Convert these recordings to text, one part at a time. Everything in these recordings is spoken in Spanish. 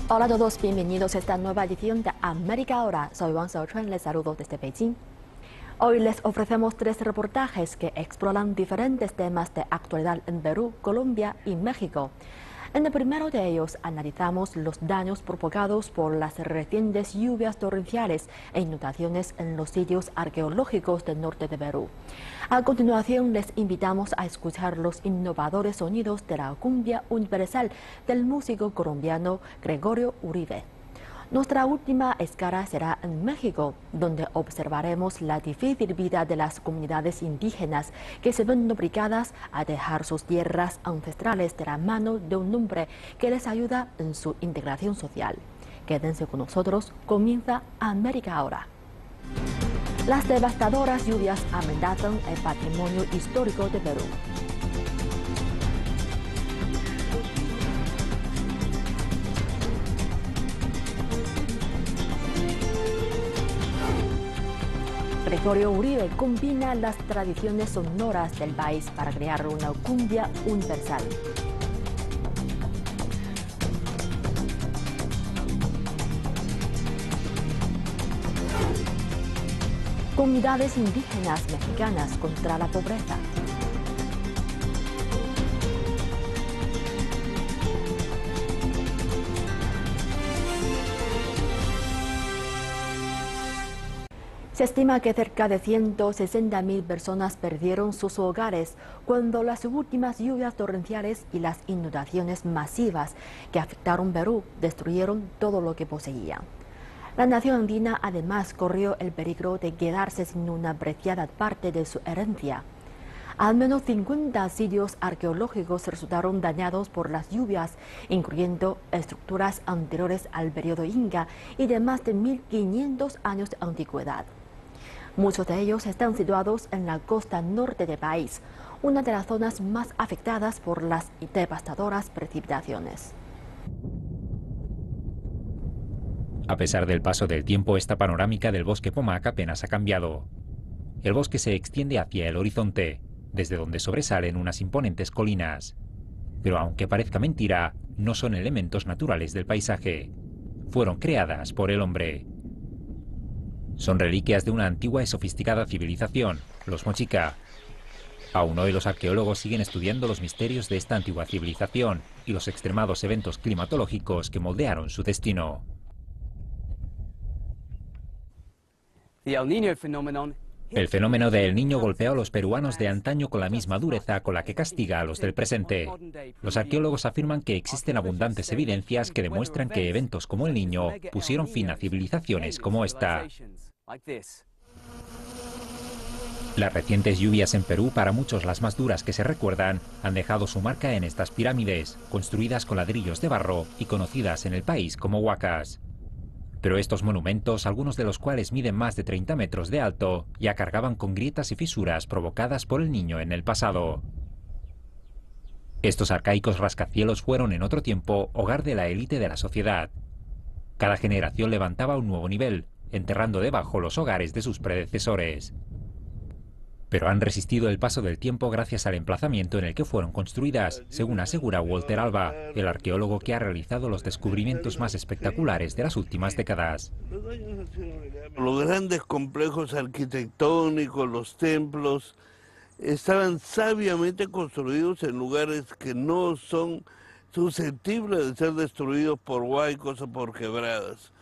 Hola a todos, bienvenidos a esta nueva edición de América Ahora. Soy Wang Xiaochuan, les saludo desde Beijing. Hoy les ofrecemos 3 reportajes que exploran diferentes temas de actualidad en Perú, Colombia y México. En el primero de ellos analizamos los daños provocados por las recientes lluvias torrenciales e inundaciones en los sitios arqueológicos del norte de Perú. A continuación les invitamos a escuchar los innovadores sonidos de la cumbia universal del músico colombiano Gregorio Uribe. Nuestra última escala será en México, donde observaremos la difícil vida de las comunidades indígenas que se ven obligadas a dejar sus tierras ancestrales de la mano de un hombre que les ayuda en su integración social. Quédense con nosotros, comienza América Ahora. Las devastadoras lluvias amenazan el patrimonio histórico de Perú. Gregorio Uribe combina las tradiciones sonoras del país para crear una cumbia universal. Comunidades indígenas mexicanas contra la pobreza. Se estima que cerca de 160.000 personas perdieron sus hogares cuando las últimas lluvias torrenciales y las inundaciones masivas que afectaron Perú destruyeron todo lo que poseían. La nación andina además corrió el peligro de quedarse sin una apreciada parte de su herencia. Al menos 50 sitios arqueológicos resultaron dañados por las lluvias, incluyendo estructuras anteriores al periodo Inca y de más de 1.500 años de antigüedad. Muchos de ellos están situados en la costa norte del país, una de las zonas más afectadas por las devastadoras precipitaciones. A pesar del paso del tiempo, esta panorámica del bosque Pomac apenas ha cambiado. El bosque se extiende hacia el horizonte, desde donde sobresalen unas imponentes colinas. Pero aunque parezca mentira, no son elementos naturales del paisaje. Fueron creadas por el hombre. Son reliquias de una antigua y sofisticada civilización, los Mochica. Aún hoy los arqueólogos siguen estudiando los misterios de esta antigua civilización y los extremados eventos climatológicos que moldearon su destino. El fenómeno de El Niño golpeó a los peruanos de antaño con la misma dureza con la que castiga a los del presente. Los arqueólogos afirman que existen abundantes evidencias que demuestran que eventos como El Niño pusieron fin a civilizaciones como esta. Las recientes lluvias en Perú, para muchos las más duras que se recuerdan, han dejado su marca en estas pirámides, construidas con ladrillos de barro y conocidas en el país como huacas. Pero estos monumentos, algunos de los cuales miden más de 30 metros de alto, ya cargaban con grietas y fisuras provocadas por El Niño en el pasado. Estos arcaicos rascacielos fueron en otro tiempo hogar de la élite de la sociedad. Cada generación levantaba un nuevo nivel, enterrando debajo los hogares de sus predecesores. Pero han resistido el paso del tiempo gracias al emplazamiento en el que fueron construidas, según asegura Walter Alba, el arqueólogo que ha realizado los descubrimientos más espectaculares de las últimas décadas. Los grandes complejos arquitectónicos, los templos, estaban sabiamente construidos en lugares que no son susceptibles de ser destruidos por huaicos o por quebradas.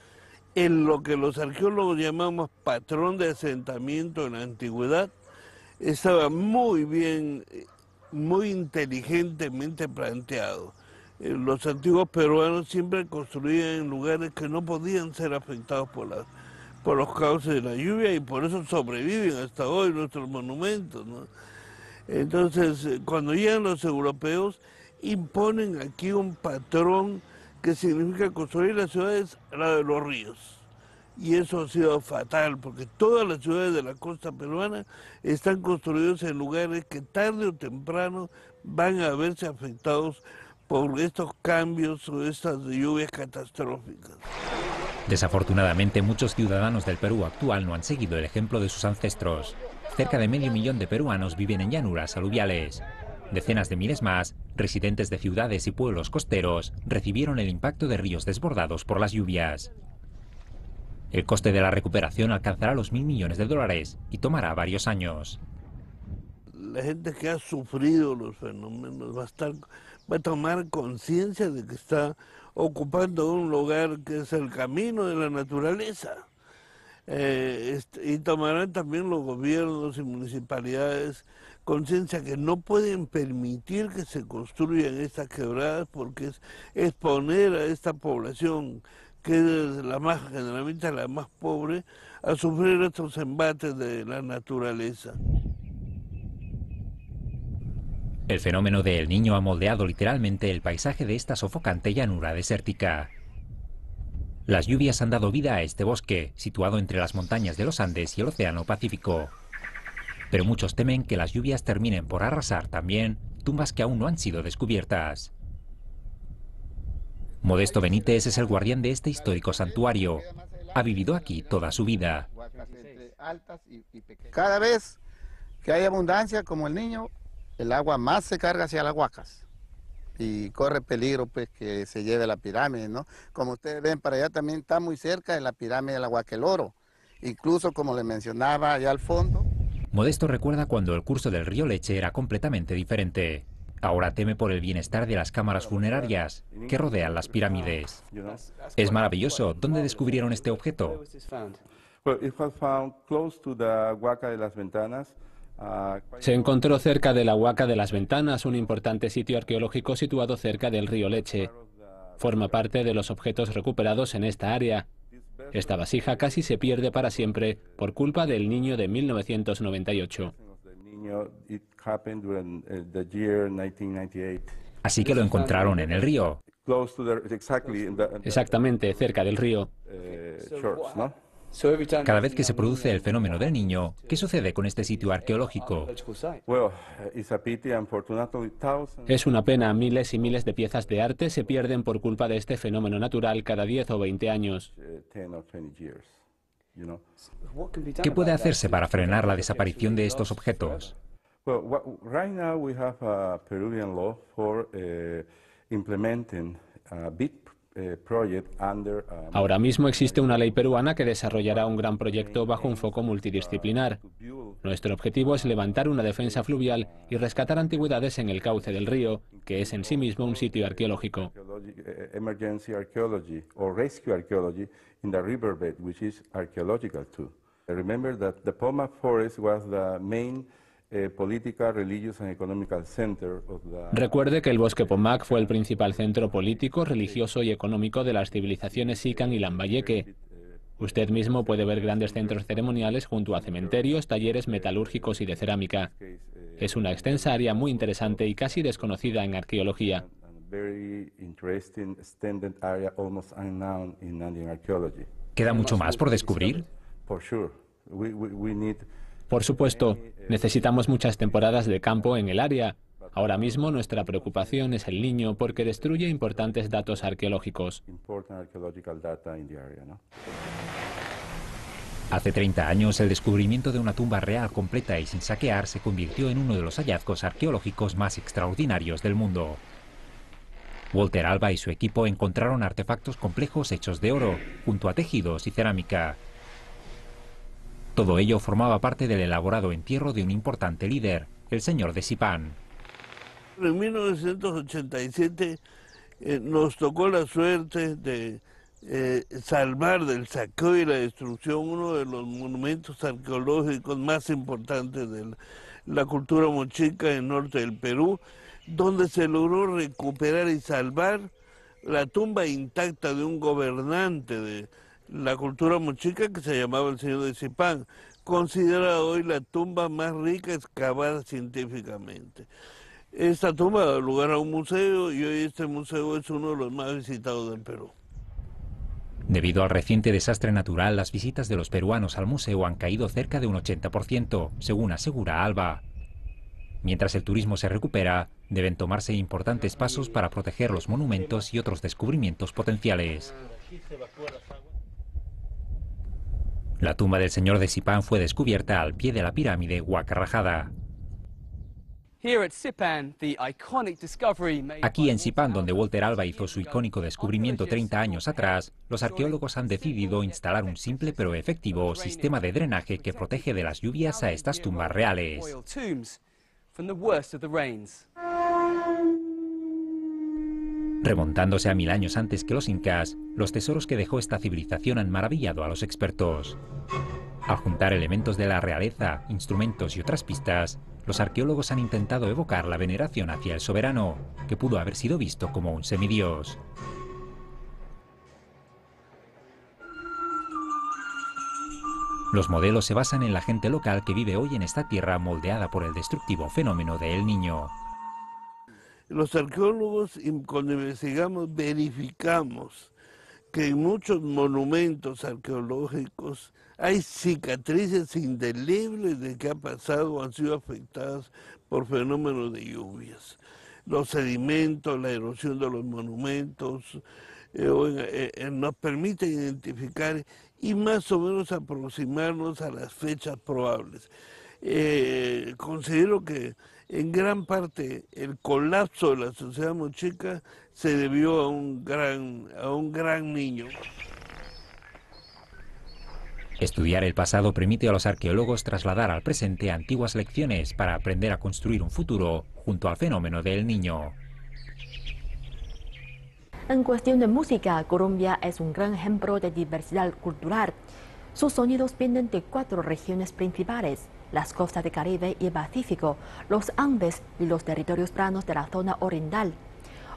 En lo que los arqueólogos llamamos patrón de asentamiento en la antigüedad, estaba muy bien, muy inteligentemente planteado. Los antiguos peruanos siempre construían en lugares que no podían ser afectados por los cauces de la lluvia y por eso sobreviven hasta hoy nuestros monumentos, ¿no? Entonces, cuando llegan los europeos, imponen aquí un patrón que significa construir las ciudades al lado de los ríos. Y eso ha sido fatal, porque todas las ciudades de la costa peruana están construidas en lugares que tarde o temprano van a verse afectados por estos cambios o estas lluvias catastróficas. Desafortunadamente, muchos ciudadanos del Perú actual no han seguido el ejemplo de sus ancestros. Cerca de medio millón de peruanos viven en llanuras aluviales. Decenas de miles más, residentes de ciudades y pueblos costeros, recibieron el impacto de ríos desbordados por las lluvias. El coste de la recuperación alcanzará los $1.000 millones y tomará varios años. La gente que ha sufrido los fenómenos va a tomar conciencia de que está ocupando un lugar que es el camino de la naturaleza. Y tomarán también los gobiernos y municipalidades conciencia que no pueden permitir que se construyan estas quebradas, porque es exponer a esta población, que es generalmente la más pobre, a sufrir estos embates de la naturaleza. El fenómeno de El Niño ha moldeado literalmente el paisaje de esta sofocante llanura desértica. Las lluvias han dado vida a este bosque, situado entre las montañas de los Andes y el Océano Pacífico. Pero muchos temen que las lluvias terminen por arrasar también tumbas que aún no han sido descubiertas. Modesto Benítez es el guardián de este histórico santuario. Ha vivido aquí toda su vida. Cada vez que hay abundancia, como El Niño, el agua más se carga hacia las huacas. Y corre peligro pues que se lleve la pirámide, ¿no? Como ustedes ven, para allá también está muy cerca de la pirámide de la Huaca El Oro. Incluso, como le mencionaba allá al fondo. Modesto recuerda cuando el curso del río Leche era completamente diferente. Ahora teme por el bienestar de las cámaras funerarias que rodean las pirámides. Es maravilloso. ¿Dónde descubrieron este objeto? Se encontró cerca de la Huaca de las Ventanas, un importante sitio arqueológico situado cerca del río Leche. Forma parte de los objetos recuperados en esta área. Esta vasija casi se pierde para siempre por culpa del Niño de 1998. Así que lo encontraron en el río. Exactamente, cerca del río. Cada vez que se produce el fenómeno del Niño, ¿qué sucede con este sitio arqueológico? Es una pena, miles y miles de piezas de arte se pierden por culpa de este fenómeno natural cada 10 o 20 años. ¿Qué puede hacerse para frenar la desaparición de estos objetos? Ahora mismo existe una ley peruana que desarrollará un gran proyecto bajo un foco multidisciplinar. Nuestro objetivo es levantar una defensa fluvial y rescatar antigüedades en el cauce del río, que es en sí mismo un sitio arqueológico. Recuerde que el bosque Pomac fue el principal centro político, religioso y económico de las civilizaciones Sican y Lambayeque. Usted mismo puede ver grandes centros ceremoniales junto a cementerios, talleres metalúrgicos y de cerámica. Es una extensa área muy interesante y casi desconocida en arqueología. ¿Queda mucho más por descubrir? Por supuesto, necesitamos muchas temporadas de campo en el área. Ahora mismo nuestra preocupación es El Niño porque destruye importantes datos arqueológicos. Hace 30 años, el descubrimiento de una tumba real completa y sin saquear se convirtió en uno de los hallazgos arqueológicos más extraordinarios del mundo. Walter Alba y su equipo encontraron artefactos complejos hechos de oro, junto a tejidos y cerámica. Todo ello formaba parte del elaborado entierro de un importante líder, el señor de Sipán. En 1987 nos tocó la suerte de salvar del saqueo y la destrucción uno de los monumentos arqueológicos más importantes de la cultura mochica en el norte del Perú, donde se logró recuperar y salvar la tumba intacta de un gobernante de la cultura mochica que se llamaba el señor de Sipán, considerada hoy la tumba más rica excavada científicamente. Esta tumba da lugar a un museo y hoy este museo es uno de los más visitados del Perú. Debido al reciente desastre natural, las visitas de los peruanos al museo han caído cerca de un 80%, según asegura Alba. Mientras el turismo se recupera, deben tomarse importantes pasos para proteger los monumentos y otros descubrimientos potenciales. La tumba del señor de Sipán fue descubierta al pie de la pirámide Huaca Rajada. Aquí en Sipan, donde Walter Alba hizo su icónico descubrimiento 30 años atrás, los arqueólogos han decidido instalar un simple pero efectivo sistema de drenaje que protege de las lluvias a estas tumbas reales. Remontándose a 1000 años antes que los incas, los tesoros que dejó esta civilización han maravillado a los expertos. Al juntar elementos de la realeza, instrumentos y otras pistas, los arqueólogos han intentado evocar la veneración hacia el soberano, que pudo haber sido visto como un semidios. Los modelos se basan en la gente local que vive hoy en esta tierra moldeada por el destructivo fenómeno de El Niño. Los arqueólogos, cuando investigamos, verificamos que en muchos monumentos arqueológicos hay cicatrices indelebles de que ha pasado o han sido afectadas por fenómenos de lluvias. Los sedimentos, la erosión de los monumentos nos permiten identificar y más o menos aproximarnos a las fechas probables. Considero que en gran parte el colapso de la sociedad mochica se debió a un gran niño. Estudiar el pasado permite a los arqueólogos trasladar al presente antiguas lecciones para aprender a construir un futuro junto al fenómeno del Niño. En cuestión de música, Colombia es un gran ejemplo de diversidad cultural. Sus sonidos vienen de 4 regiones principales: las costas del Caribe y el Pacífico, los Andes y los territorios planos de la zona oriental.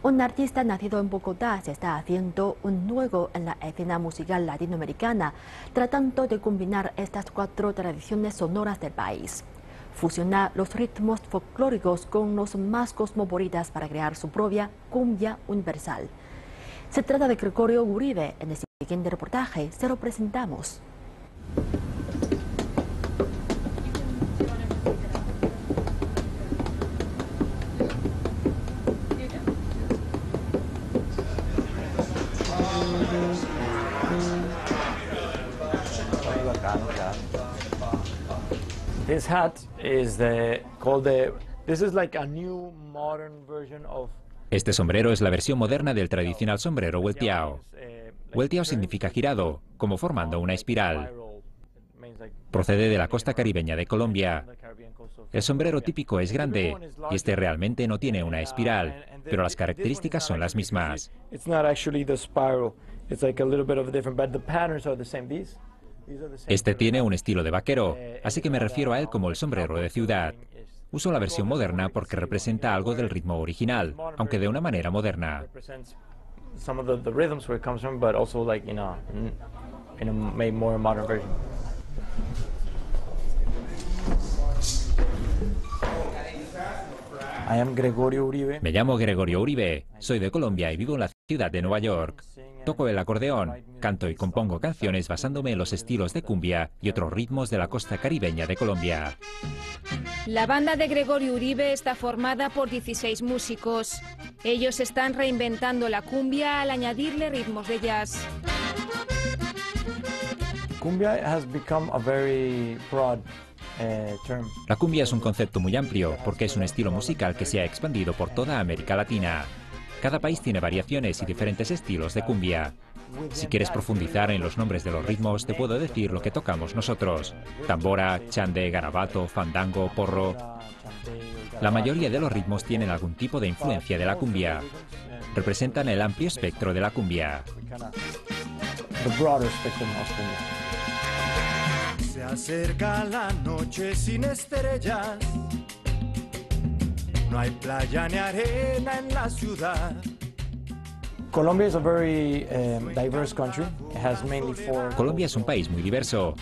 Un artista nacido en Bogotá se está haciendo un nuevo en la escena musical latinoamericana, tratando de combinar estas 4 tradiciones sonoras del país. Fusiona los ritmos folclóricos con los más cosmopolitas para crear su propia cumbia universal. Se trata de Gregorio Uribe. En el siguiente reportaje se lo presentamos. This hat is this is like a new modern version of. Este sombrero es la versión moderna del tradicional sombrero vuelteado. Vuelteado significa girado, como formando una espiral. Procede de la costa caribeña de Colombia. El sombrero típico es grande y este realmente no tiene una espiral, pero las características son las mismas. Este tiene un estilo de vaquero, así que me refiero a él como el sombrero de ciudad. Uso la versión moderna porque representa algo del ritmo original, aunque de una manera moderna. Me llamo Gregorio Uribe, soy de Colombia y vivo en la ciudad de Nueva York. Toco el acordeón, canto y compongo canciones basándome en los estilos de cumbia y otros ritmos de la costa caribeña de Colombia. La banda de Gregorio Uribe está formada por 16 músicos. Ellos están reinventando la cumbia al añadirle ritmos de jazz. La cumbia es un concepto muy amplio porque es un estilo musical que se ha expandido por toda América Latina. Cada país tiene variaciones y diferentes estilos de cumbia. Si quieres profundizar en los nombres de los ritmos, te puedo decir lo que tocamos nosotros: tambora, chande, garabato, fandango, porro. La mayoría de los ritmos tienen algún tipo de influencia de la cumbia. Representan el amplio espectro de la cumbia. Se acerca la noche sin estrellas. No hay playa ni arena en la ciudad. Colombia es un país muy diverso.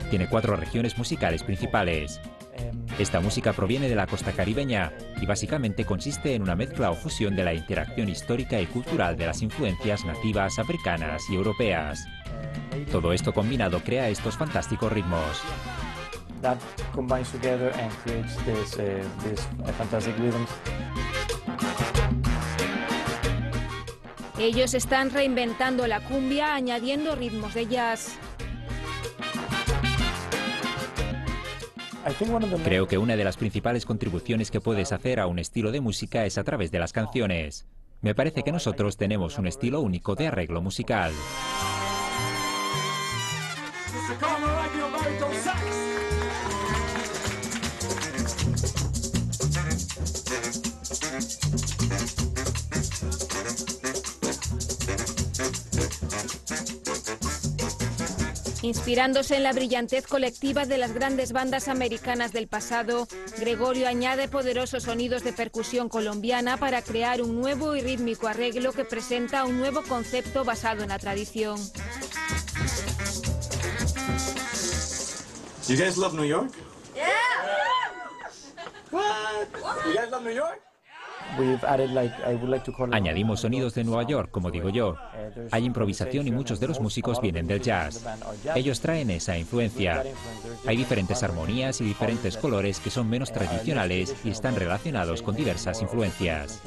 Tiene 4 regiones musicales principales. Esta música proviene de la costa caribeña y básicamente consiste en una mezcla o fusión de la interacción histórica y cultural de las influencias nativas, africanas y europeas. Todo esto combinado crea estos fantásticos ritmos. That combines together and creates these fantastic rhythms. Ellos están reinventando la cumbia añadiendo ritmos de jazz. Creo que una de las principales contribuciones que puedes hacer a un estilo de música es a través de las canciones. Me parece que nosotros tenemos un estilo único de arreglo musical. Inspirándose en la brillantez colectiva de las grandes bandas americanas del pasado, Gregorio añade poderosos sonidos de percusión colombiana para crear un nuevo y rítmico arreglo que presenta un nuevo concepto basado en la tradición. You guys love New York? Yeah. What? You guys love New York? Añadimos sonidos de Nueva York, como digo yo. Hay improvisación y muchos de los músicos vienen del jazz. Ellos traen esa influencia. Hay diferentes armonías y diferentes colores que son menos tradicionales y están relacionados con diversas influencias.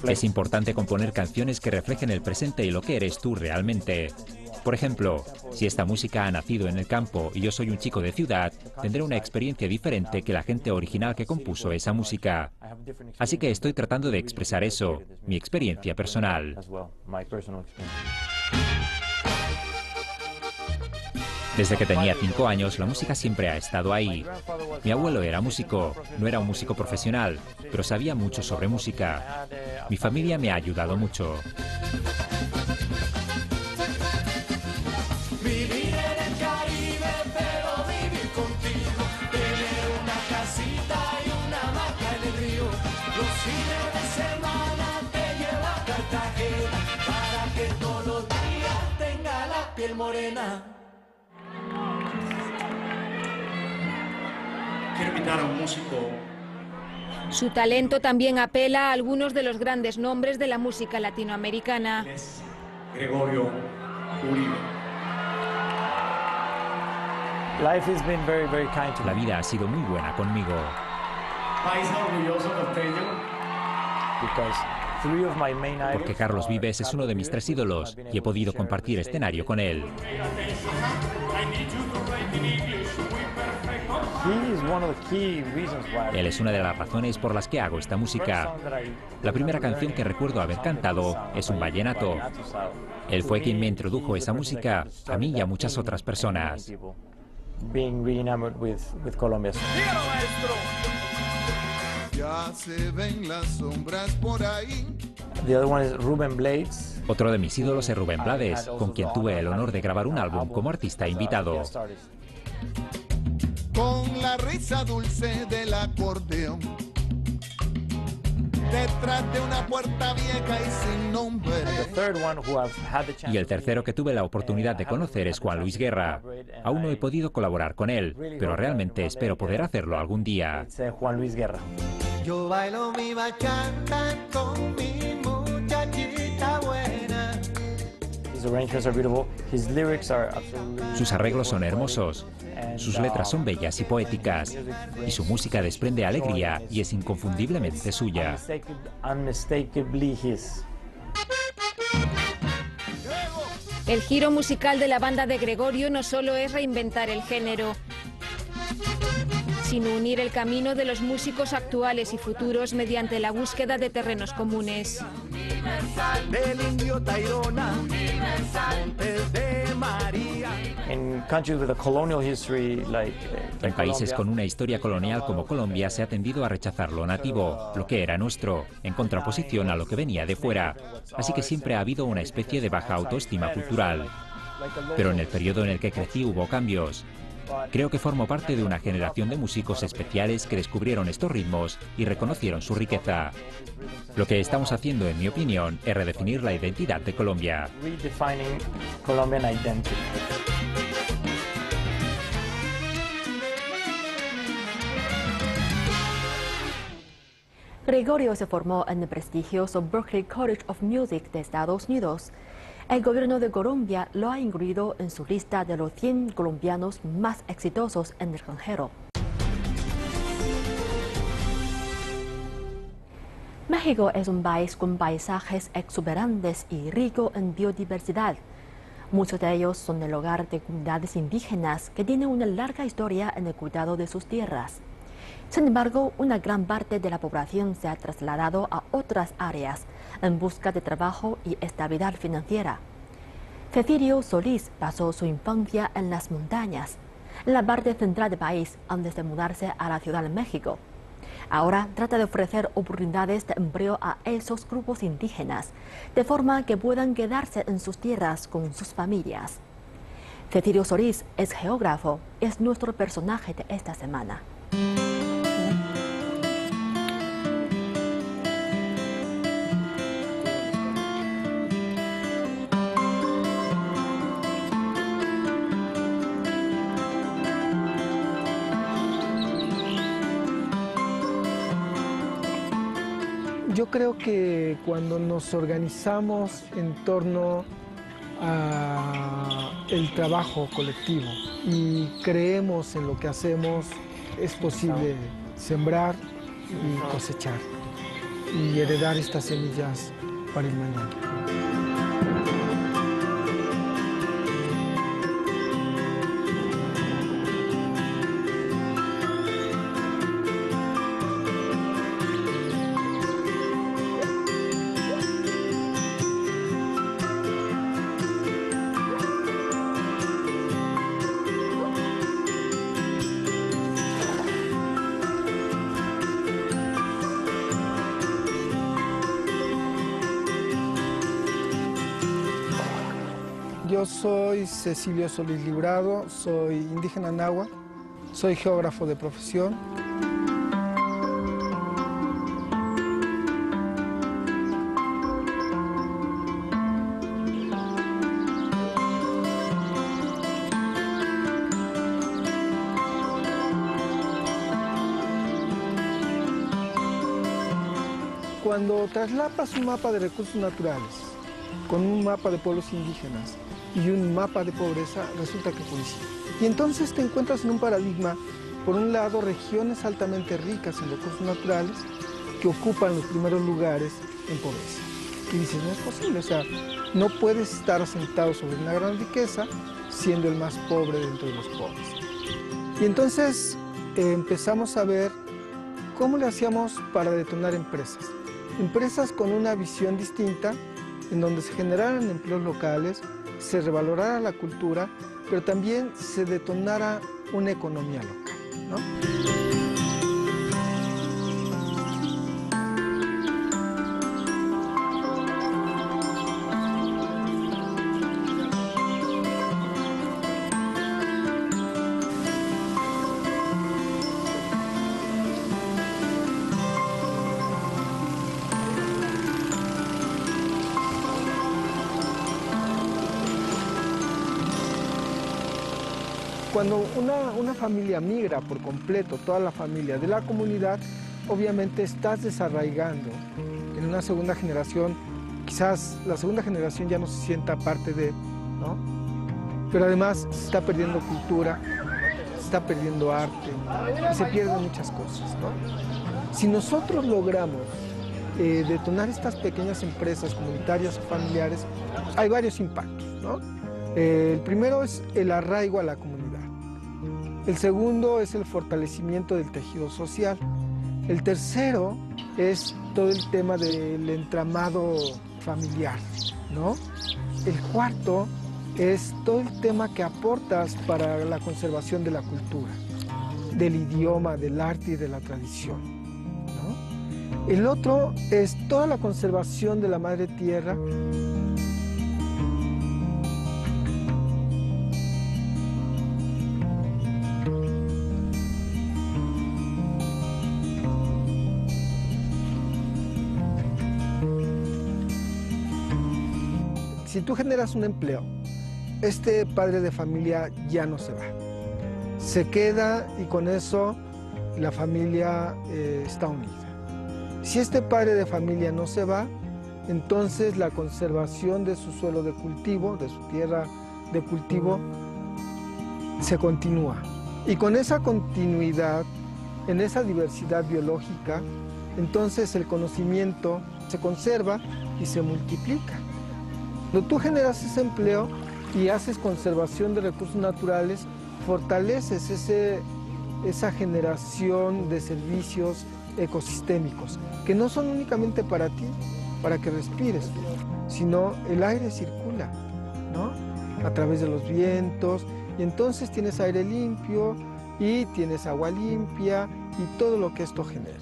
Es importante componer canciones que reflejen el presente y lo que eres tú realmente. Por ejemplo, si esta música ha nacido en el campo y yo soy un chico de ciudad, tendré una experiencia diferente que la gente original que compuso esa música. Así que estoy tratando de expresar eso, mi experiencia personal. Desde que tenía 5 años, la música siempre ha estado ahí. Mi abuelo era músico, no era un músico profesional, pero sabía mucho sobre música. Mi familia me ha ayudado mucho. Vivir en el Caribe, pero vivir contigo. Tener una casita y una hamaca en el río. Los fines de semana te llevo a Cartagena para que todos los días tenga la piel morena. Quiero invitar a un músico. Su talento también apela a algunos de los grandes nombres de la música latinoamericana. Es Gregorio Uribe. La vida ha sido muy buena conmigo. País orgulloso norteño. Porque Carlos Vives es uno de mis 3 ídolos y he podido compartir escenario con él. Él es una de las razones por las que hago esta música. La primera canción que recuerdo haber cantado es un vallenato. Él fue quien me introdujo esa música a mí y a muchas otras personas. Ya se ven las sombras por ahí. Otro de mis ídolos es Rubén Blades, con quien tuve el honor de grabar un álbum como artista invitado. Con la risa dulce del acordeón, detrás de una puerta vieja y sin nombre. Y el tercero que tuve la oportunidad de conocer es Juan Luis Guerra. Aún no he podido colaborar con él, pero realmente espero poder hacerlo algún día. Juan Luis Guerra. Yo bailo mi bachata con mi muchachita buena. Sus arreglos son hermosos, sus letras son bellas y poéticas, y su música desprende alegría y es inconfundiblemente suya. El giro musical de la banda de Gregorio no solo es reinventar el género, sino unir el camino de los músicos actuales y futuros mediante la búsqueda de terrenos comunes. Del indio Tayrona, Montes de María. En países con una historia colonial como Colombia se ha tendido a rechazar lo nativo, lo que era nuestro, en contraposición a lo que venía de fuera. Así que siempre ha habido una especie de baja autoestima cultural. Pero en el periodo en el que crecí hubo cambios. Creo que formo parte de una generación de músicos especiales que descubrieron estos ritmos y reconocieron su riqueza. Lo que estamos haciendo, en mi opinión, es redefinir la identidad de Colombia. Gregorio se formó en el prestigioso Berklee College of Music de Estados Unidos. El gobierno de Colombia lo ha incluido en su lista de los 100 colombianos más exitosos en el extranjero. México es un país con paisajes exuberantes y rico en biodiversidad. Muchos de ellos son el hogar de comunidades indígenas que tienen una larga historia en el cuidado de sus tierras. Sin embargo, una gran parte de la población se ha trasladado a otras áreas en busca de trabajo y estabilidad financiera. Cecilio Solís pasó su infancia en las montañas, en la parte central del país, antes de mudarse a la Ciudad de México. Ahora trata de ofrecer oportunidades de empleo a esos grupos indígenas, de forma que puedan quedarse en sus tierras con sus familias. Cecilio Solís es geógrafo, es nuestro personaje de esta semana. Yo creo que cuando nos organizamos en torno al trabajo colectivo y creemos en lo que hacemos, es posible sembrar y cosechar y heredar estas semillas para el mañana. Yo soy Cecilio Solís Librado, soy indígena náhuatl, soy geógrafo de profesión. Cuando traslapas un mapa de recursos naturales con un mapa de pueblos indígenas y un mapa de pobreza, resulta que coincide. Y entonces te encuentras en un paradigma, por un lado, regiones altamente ricas en recursos naturales que ocupan los primeros lugares en pobreza. Y dices, no es posible, o sea, no puedes estar asentado sobre una gran riqueza siendo el más pobre dentro de los pobres. Y entonces empezamos a ver cómo le hacíamos para detonar empresas. Empresas con una visión distinta, en donde se generaran empleos locales, se revalorara la cultura, pero también se detonara una economía local, ¿no? Cuando una familia migra por completo, toda la familia de la comunidad, obviamente estás desarraigando en una segunda generación. Quizás la segunda generación ya no se sienta parte de, ¿no? Pero además se está perdiendo cultura, se está perdiendo arte, y se pierden muchas cosas, ¿no? Si nosotros logramos detonar estas pequeñas empresas comunitarias o familiares, hay varios impactos, ¿no? El primero es el arraigo a la comunidad. El segundo es el fortalecimiento del tejido social. El tercero es todo el tema del entramado familiar, ¿no? El cuarto es todo el tema que aportas para la conservación de la cultura, del idioma, del arte y de la tradición, ¿no? El otro es toda la conservación de la madre tierra. si tú generas un empleo, este padre de familia ya no se va. Se queda y con eso la familia está unida. Si este padre de familia no se va, entonces la conservación de su suelo de cultivo, de su tierra de cultivo, se continúa. Y con esa continuidad, en esa diversidad biológica, entonces el conocimiento se conserva y se multiplica. Cuando tú generas ese empleo y haces conservación de recursos naturales, fortaleces esa generación de servicios ecosistémicos, que no son únicamente para ti, para que respires, sino el aire circula, ¿no? A través de los vientos, y entonces tienes aire limpio y tienes agua limpia y todo lo que esto genera.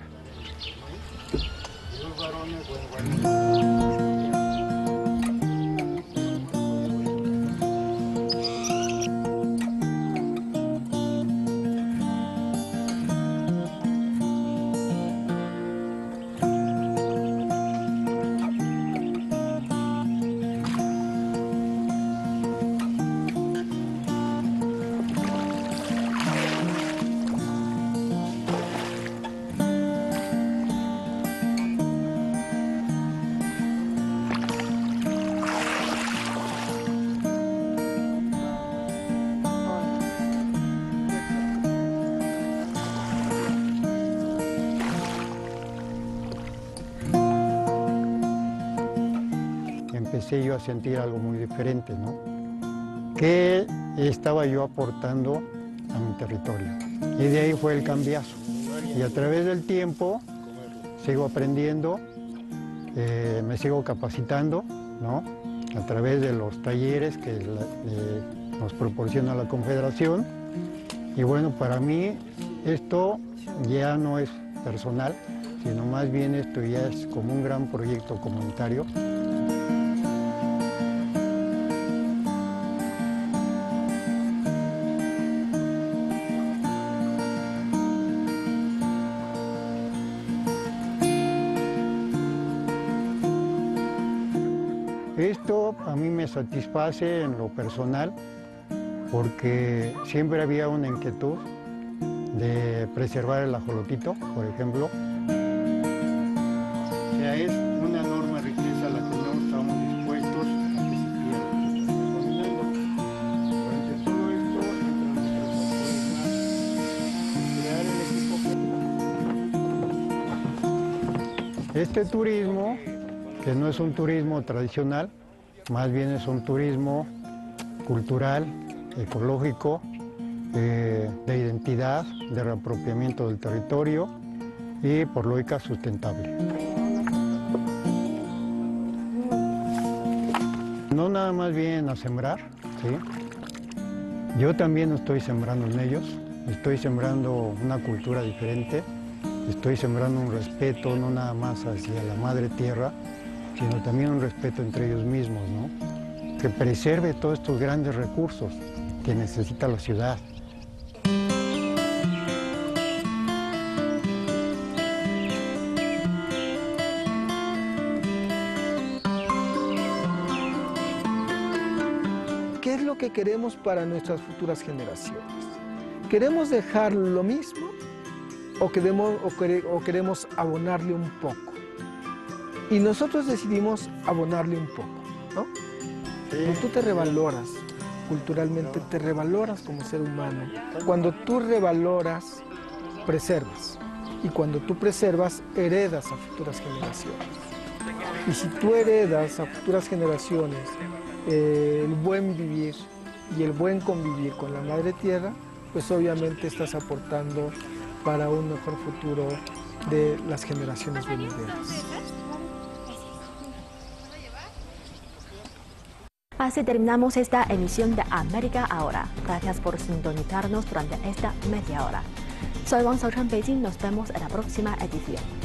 Empecé yo a sentir algo muy diferente, ¿no? ¿Qué estaba yo aportando a mi territorio? Y de ahí fue el cambiazo. Y a través del tiempo sigo aprendiendo, me sigo capacitando, ¿no? A través de los talleres que nos proporciona la Confederación. Y bueno, para mí esto ya no es personal, sino más bien esto ya es como un gran proyecto comunitario. Esto a mí me satisface en lo personal porque siempre había una inquietud de preservar el ajolotito, por ejemplo. O sea, es una enorme riqueza la que no estamos dispuestos a que se pierda. Durante todo esto, crear el equipo. Este turismo, que no es un turismo tradicional, más bien es un turismo cultural, ecológico, de identidad, de reapropiamiento del territorio y, por lógica, sustentable. No nada más vienen a sembrar, ¿sí? Yo también estoy sembrando en ellos, estoy sembrando una cultura diferente, estoy sembrando un respeto no nada más hacia la madre tierra, sino también un respeto entre ellos mismos, ¿no? Que preserve todos estos grandes recursos que necesita la ciudad. ¿Qué es lo que queremos para nuestras futuras generaciones? ¿Queremos dejar lo mismo o queremos abonarle un poco? Y nosotros decidimos abonarle un poco, ¿no? Cuando tú te revaloras culturalmente, te revaloras como ser humano. Cuando tú revaloras, preservas. Y cuando tú preservas, heredas a futuras generaciones. Y si tú heredas a futuras generaciones el buen vivir y el buen convivir con la madre tierra, pues obviamente estás aportando para un mejor futuro de las generaciones venideras. Así terminamos esta emisión de América Ahora. Gracias por sintonizarnos durante esta media hora. Soy Wang Xiaochuan, Beijing. Nos vemos en la próxima edición.